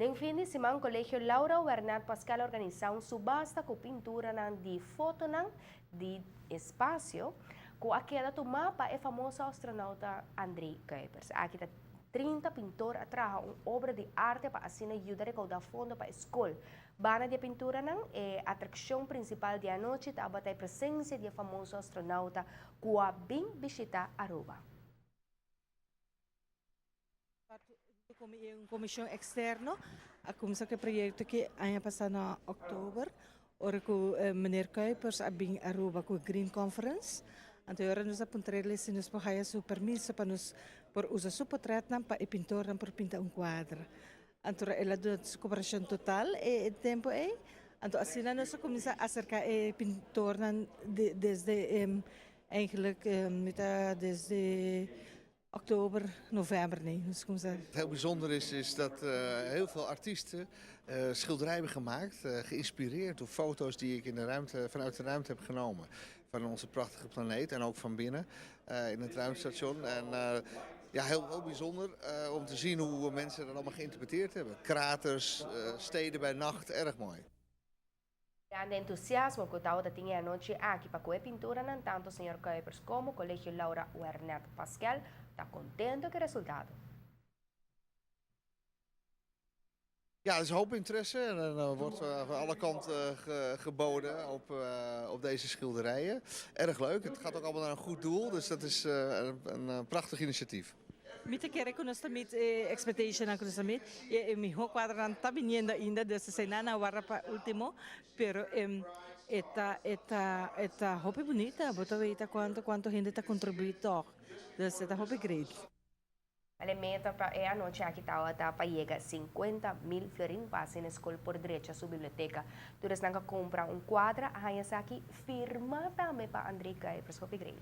Neng fin de semana, Colegio Laura Bernat Pascal organiza subasta com pintura de foto de espaço com a queda do mapa é famoso astronauta Andrei Kuipers. Aqui está 30 pintor atrás uma obra de arte para assim ajudar a recaudar fundo para a escola. Bana de pintura é a atração principal de a noite, tá a presença de famoso astronauta com a bem visitar Aruba. Een comissão externo, a comissão que projeto que ano passado na outubro, ora com meneer Kuipers a bem Aruba com Green Conference, então ora nos apontarei se nos pagaya su permiso para nos por usar su portrait nam para pintor nam por pintar quadro. Então ela deu cooperação total e tempo então assim nós começa a acercar pintor nam desde eigenlijk desde oktober, november, nee. Dus Heel bijzonder is dat heel veel artiesten schilderijen hebben gemaakt, geïnspireerd door foto's die ik vanuit de ruimte heb genomen. Van onze prachtige planeet en ook van binnen in het ruimtestation. En ja, heel bijzonder om te zien hoe mensen dat allemaal geïnterpreteerd hebben. Kraters, steden bij nacht, erg mooi. Grande entusiasmo que estava tinha anoche aqui para a pintura, não tanto o Sr. Kuipers como o Colegio Laura Bernat Pascal está contente com o resultado. Ja, er is een hoop interesse en er wordt van alle kanten geboden op deze schilderijen. Erg leuk, het gaat ook allemaal naar een goed doel, dus dat is een prachtig initiatief. Mita quer que nós também expectation na cruz também e mi ho quadran tá viniendo ainda dessa semana agora para último pero eta hope bonita bota veita quanto gente tá contribuindo dessa tá hope great. A meta é a noite aqui está para chegar 50.000 florin passe na escola por direito à sua biblioteca. Todos não compram quadro, a aqui firma também para Andrei Kuipers, hope great.